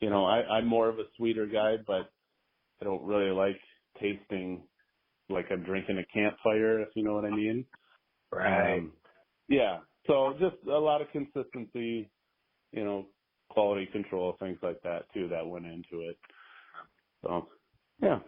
I'm more of a sweeter guy, but I don't really like tasting like I'm drinking a campfire, if you know what I mean. Right. Yeah. So just a lot of consistency, quality control, things like that too, that went into it. So, yeah.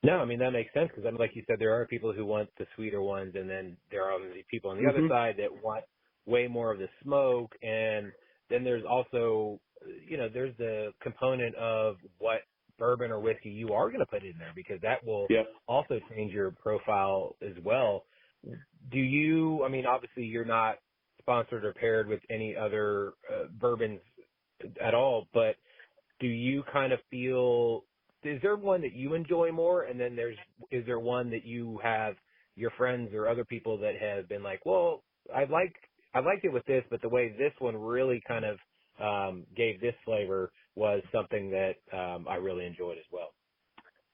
No, I mean, that makes sense because, like you said, there are people who want the sweeter ones, and then there are the people on the other Mhm. side that want way more of the smoke. And then there's also, there's the component of what bourbon or whiskey you are going to put in there because that will Yep. also change your profile as well. I mean, obviously you're not sponsored or paired with any other bourbons at all, but do you kind of feel, is there one that you enjoy more? And then is there one that you have your friends or other people that have been like, well, I liked it with this, but the way this one really kind of gave this flavor was something that I really enjoyed as well.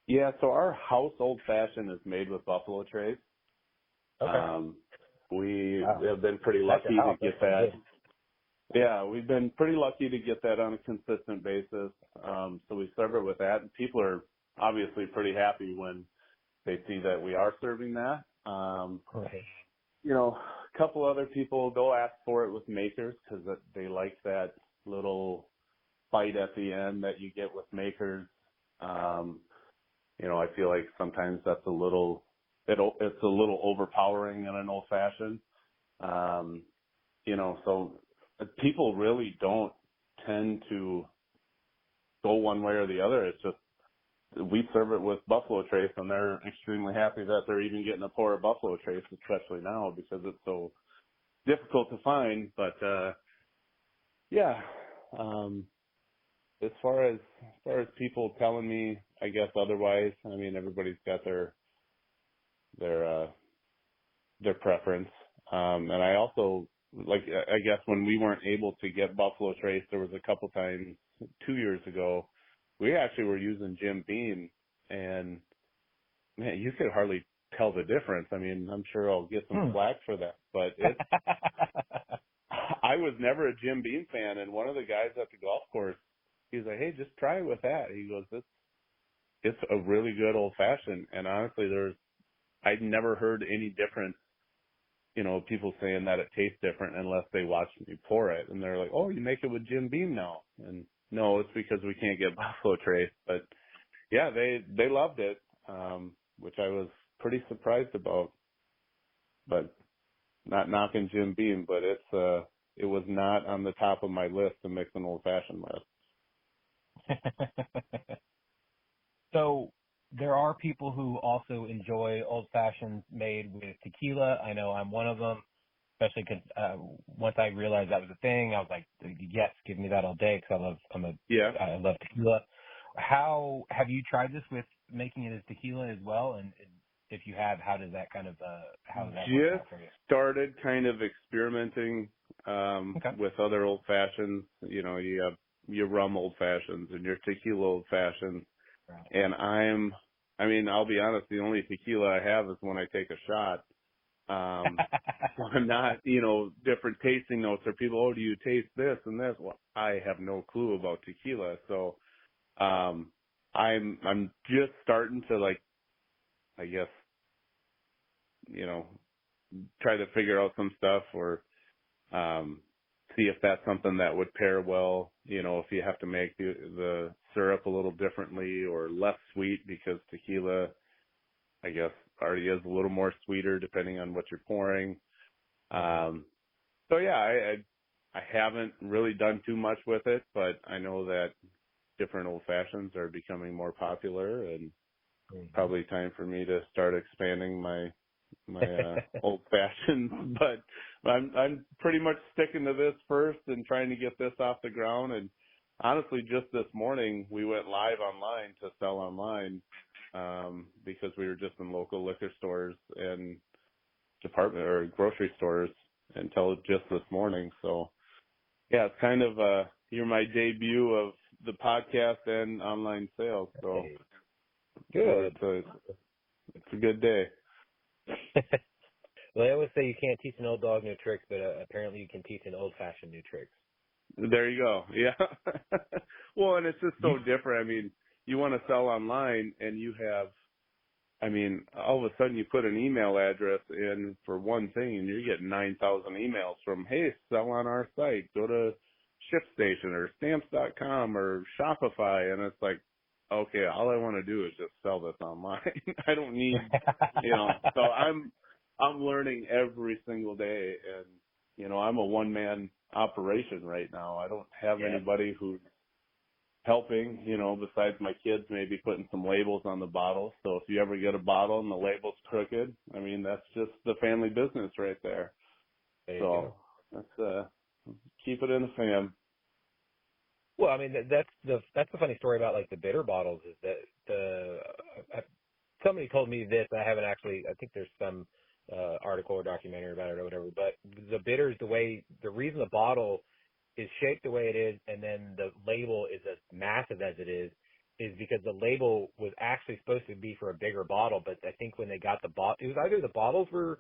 Yeah, so our house old fashioned is made with Buffalo Trace. Okay. We Wow. have been pretty That's your lucky to house. That's get pretty that. good. Yeah, we've been pretty lucky to get that on a consistent basis. So we serve it with that, and people are obviously pretty happy when they see that we are serving that. Okay. A couple other people, they'll ask for it with makers because they like that little bite at the end that you get with makers. I feel like sometimes that's it's a little overpowering in an old fashioned. So people really don't tend to go one way or the other. It's just we serve it with Buffalo Trace, and they're extremely happy that they're even getting a pour of Buffalo Trace, especially now because it's so difficult to find. But yeah, as far as people telling me, I guess otherwise. I mean, everybody's got their preference. And I also I guess when we weren't able to get Buffalo Trace, there was a couple times 2 years ago, we actually were using Jim Beam, and man, you could hardly tell the difference. I mean, I'm sure I'll get some flack for that, but I was never a Jim Beam fan, and one of the guys at the golf course, he's like, hey, just try it with that. He goes, it's a really good old fashioned, and honestly, I'd never heard any difference, people saying that it tastes different unless they watched me pour it. And they're like, oh, you make it with Jim Beam now. And no, it's because we can't get Buffalo Trace. But yeah, they loved it, which I was pretty surprised about. But not knocking Jim Beam, but it was not on the top of my list to mix an old fashioned with. So there are people who also enjoy old fashions made with tequila. I know I'm one of them, especially because once I realized that was a thing, I was like, yes, give me that all day because I love tequila. How have you tried this with making it as tequila as well? And if you have, how does that how does that work out for you? Started kind of experimenting Okay. with other old fashions. You have your rum old fashions and your tequila old fashions. Right. And I'll be honest, the only tequila I have is when I take a shot. So I'm not, different tasting notes or people, oh, do you taste this and this? Well, I have no clue about tequila. So, I'm just starting to I guess, try to figure out some stuff or, see if that's something that would pair well, if you have to make the syrup a little differently or less sweet because tequila, I guess, already is a little more sweeter depending on what you're pouring. So yeah, I haven't really done too much with it, but I know that different old fashions are becoming more popular and probably time for me to start expanding my old fashioned, but I'm pretty much sticking to this first and trying to get this off the ground. And honestly, just this morning we went live online to sell online, because we were just in local liquor stores and department or grocery stores until just this morning. So yeah, it's kind of, you're my debut of the podcast and online sales. So Good. it's a good day. Well, I always say you can't teach an old dog new tricks, but apparently you can teach an old-fashioned new tricks. There you go. Yeah. Well, and it's just You, so different. I mean, you want to sell online and you have, I mean, all of a sudden you put an email address in for one thing and you're getting 9,000 emails from, hey, sell on our site, go to ShipStation or Stamps.com or Shopify. And it's like, okay, all I want to do is just sell this online. I don't need, so I'm learning every single day. And, I'm a one-man operation right now. I don't have yeah. anybody who's helping, besides my kids maybe putting some labels on the bottles. So if you ever get a bottle and the label's crooked, I mean, that's just the family business right there. There you So go. that's, keep it in the fam. Well, I mean, that's the funny story about like the bitter bottles is that somebody told me this. I haven't actually. I think there's some article or documentary about it or whatever. But the bitters, the reason the bottle is shaped the way it is, and then the label is as massive as it is because the label was actually supposed to be for a bigger bottle. But I think when they got the bottle, it was either the bottles were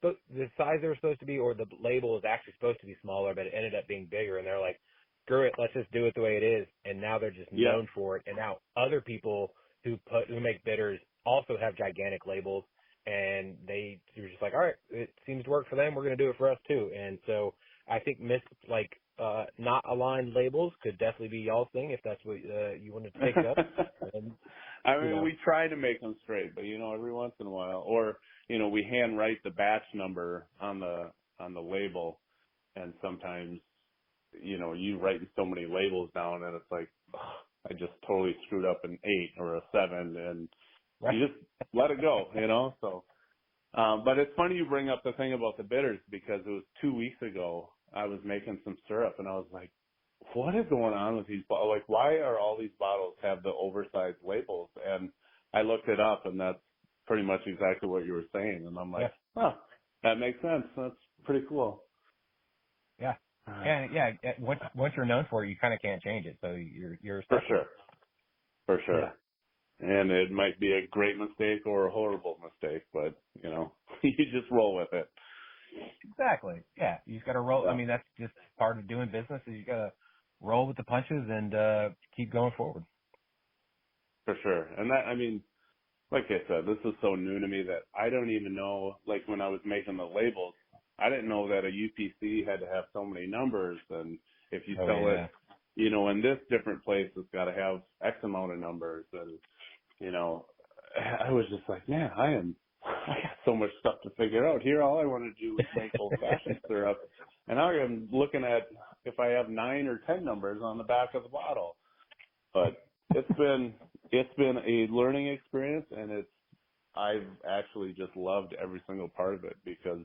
the size they were supposed to be, or the label was actually supposed to be smaller, but it ended up being bigger. And they're like, screw it, let's just do it the way it is. And now they're just Yeah. known for it. And now other people who make bitters also have gigantic labels, and they're just like, all right, it seems to work for them. We're going to do it for us too. And so I think not aligned labels could definitely be y'all's thing if that's what you wanted to take it up. And, I mean, we try to make them straight, but every once in a while, or we hand write the batch number on the label, and sometimes you write so many labels down, and it's like, ugh, I just totally screwed up an 8 or a 7, and you just let it go, So, but it's funny you bring up the thing about the bitters because it was 2 weeks ago I was making some syrup, and I was like, what is going on with these bottles? Like, why are all these bottles have the oversized labels? And I looked it up, and that's pretty much exactly what you were saying. And I'm like, huh, that makes sense. That's pretty cool. Yeah. Yeah. Once you're known for it, you kind of can't change it. So you're For stuck with sure. it. For sure. Yeah. And it might be a great mistake or a horrible mistake, but, you just roll with it. Exactly. Yeah. You just got to roll. Yeah. I mean, that's just part of doing business is you got to roll with the punches and keep going forward. For sure. And that, I mean, like I said, this is so new to me that I don't even know, like when I was making the labels, I didn't know that a UPC had to have so many numbers. And if you sell it, in this different place, it's got to have X amount of numbers. And, I was just like, man, I got so much stuff to figure out here. All I want to do is make old fashioned syrup. And now I'm looking at if I have 9 or 10 numbers on the back of the bottle. But it's been a learning experience, and I've actually just loved every single part of it because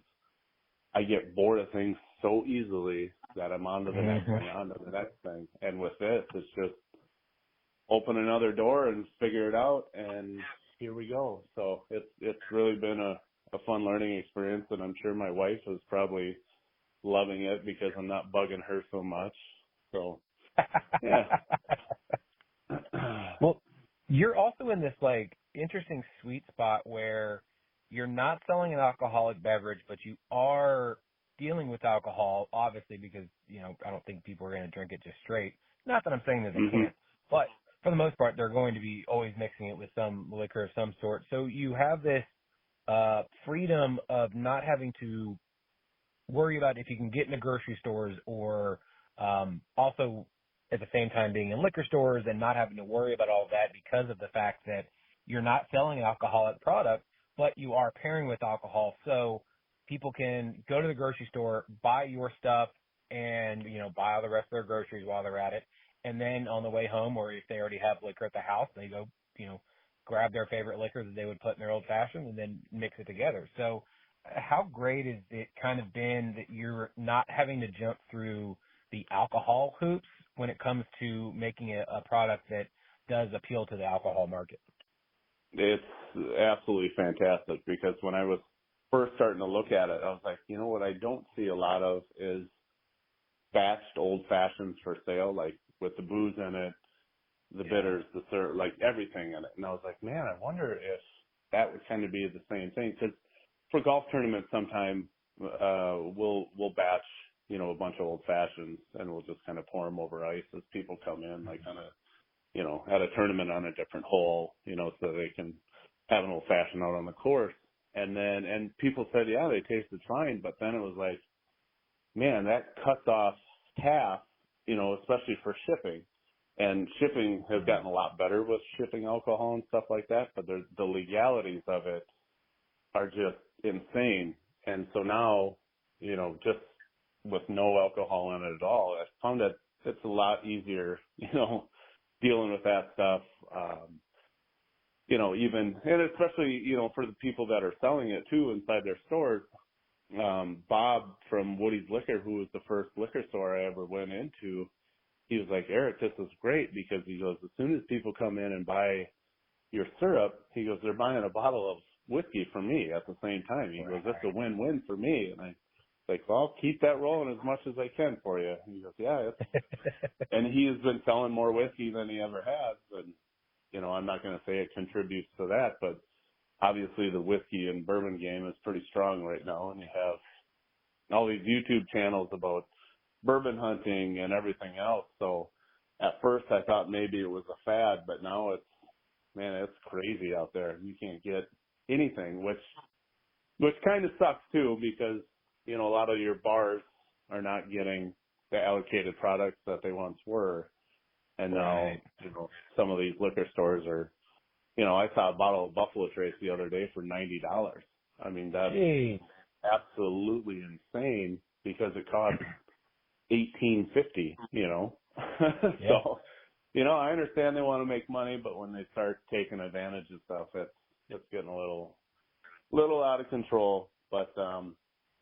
I get bored of things so easily that I'm on to the next thing, on to the next thing. And with this, it's just open another door and figure it out, and here we go. So it's really been a fun learning experience, and I'm sure my wife is probably loving it because I'm not bugging her so much. So, yeah. Well, you're also in this like interesting sweet spot where you're not selling an alcoholic beverage, but you are dealing with alcohol, obviously, because, I don't think people are going to drink it just straight. Not that I'm saying that they can't, but for the most part, they're going to be always mixing it with some liquor of some sort. So you have this freedom of not having to worry about if you can get into grocery stores or also at the same time being in liquor stores and not having to worry about all of that because of the fact that you're not selling an alcoholic product, but you are pairing with alcohol. So people can go to the grocery store, buy your stuff, and, buy all the rest of their groceries while they're at it. And then on the way home, or if they already have liquor at the house, they go, grab their favorite liquor that they would put in their old fashioned and then mix it together. So how great has it kind of been that you're not having to jump through the alcohol hoops when it comes to making a product that does appeal to the alcohol market? It's absolutely fantastic because when I was first starting to look at it, I was like, what I don't see a lot of is batched old fashions for sale, like with the booze in it, the bitters, the syrup, like everything in it. And I was like, man, I wonder if that would kind of be the same thing. Because for golf tournaments, sometime we'll batch a bunch of old fashions, and we'll just kind of pour them over ice as people come in, like on a, at a tournament on a different hole, so they can have an old fashioned out on the course. And people said, yeah, they tasted fine, but then it was like, man, that cuts off half, especially for shipping. And shipping has gotten a lot better with shipping alcohol and stuff like that, but the legalities of it are just insane. And so now, just with no alcohol in it at all, I found that it's a lot easier, dealing with that stuff. Even, and especially, for the people that are selling it too inside their stores. Bob from Woody's Liquor, who was the first liquor store I ever went into, he was like, Eric, this is great, because he goes, as soon as people come in and buy your syrup, he goes, they're buying a bottle of whiskey from me at the same time. He goes, that's a win-win for me. And I like, well, I'll keep that rolling as much as I can for you. And he goes, yeah. And he has been selling more whiskey than he ever has. And, I'm not going to say it contributes to that, but obviously the whiskey and bourbon game is pretty strong right now. And you have all these YouTube channels about bourbon hunting and everything else. So at first I thought maybe it was a fad, but now it's crazy out there. You can't get anything, which kind of sucks too, because, a lot of your bars are not getting the allocated products that they once were. And now, some of these liquor stores are, I saw a bottle of Buffalo Trace the other day for $90. I mean, that's absolutely insane, because it costs $18.50, So, I understand they want to make money, but when they start taking advantage of stuff, it's getting a little out of control. But,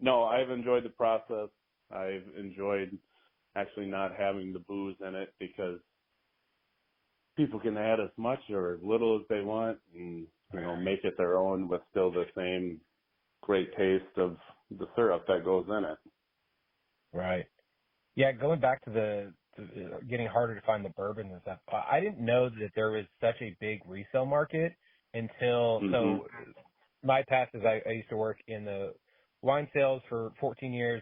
no, I've enjoyed the process. I've enjoyed actually not having the booze in it, because people can add as much or as little as they want and, make it their own with still the same great taste of the syrup that goes in it. Right. Yeah, going back to getting harder to find the bourbon and stuff, I didn't know that there was such a big resale market until, so my past is I used to work in the wine sales for 14 years,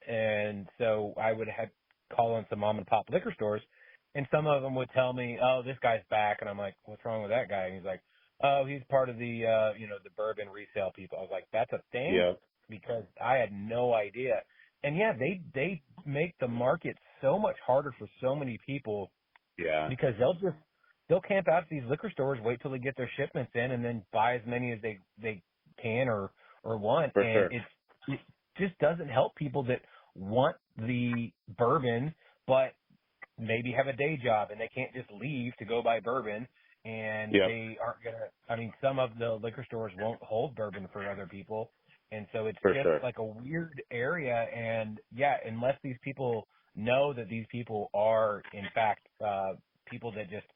and so I would have call on some mom and pop liquor stores, and some of them would tell me, oh, this guy's back, and I'm like, what's wrong with that guy? And he's like, oh, he's part of the, the bourbon resale people. I was like, that's a thing? Yeah. Because I had no idea. And yeah, they make the market so much harder for so many people. Yeah. Because they'll camp out at these liquor stores, wait till they get their shipments in, and then buy as many as they can or want. For and sure. it just doesn't help people that want the bourbon, but maybe have a day job and they can't just leave to go buy bourbon. And they aren't going to, some of the liquor stores won't hold bourbon for other people. And so it's For just sure. like a weird area. And yeah, unless these people know that these people are in fact, people that just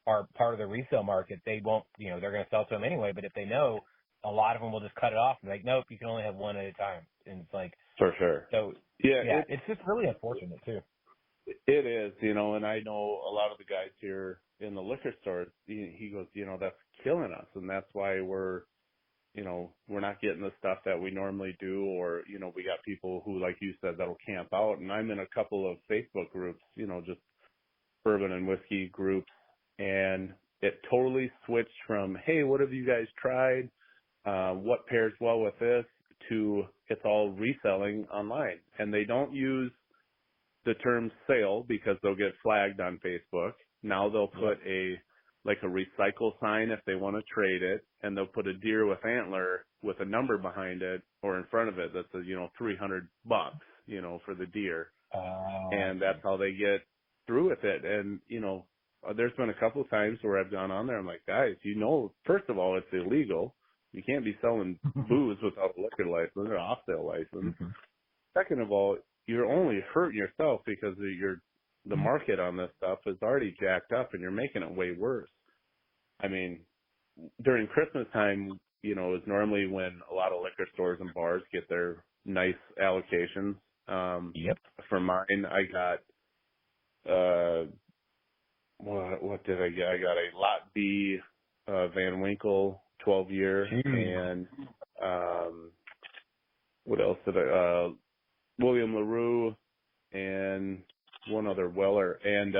are part of the resale market, they won't, they're going to sell to them anyway. But if they know, a lot of them will just cut it off and be like, nope, you can only have one at a time. And it's like, for sure. So yeah, it's just really unfortunate too. It is, and I know a lot of the guys here in the liquor stores, he goes, that's killing us. And that's why we're not getting the stuff that we normally do, or, we got people who, like you said, that'll camp out. And I'm in a couple of Facebook groups, just bourbon and whiskey groups. And it totally switched from, hey, what have you guys tried? What pairs well with this, to it's all reselling online. And they don't use the term sale because they'll get flagged on Facebook. Now they'll put a recycle sign if they want to trade it, and they'll put a deer with antler with a number behind it or in front of it that says, $300, for the deer. And that's how they get through with it. And, there's been a couple of times where I've gone on there. I'm like, guys, first of all, it's illegal. You can't be selling booze without a liquor license or off sale license. Second of all, you're only hurting yourself because the market on this stuff is already jacked up and you're making it way worse. During Christmas time, is normally when a lot of liquor stores and bars get their nice allocations. For mine, I got, what did I get? I got a Lot B, Van Winkle 12-year, and, what else did I, William LaRue and one other Weller, and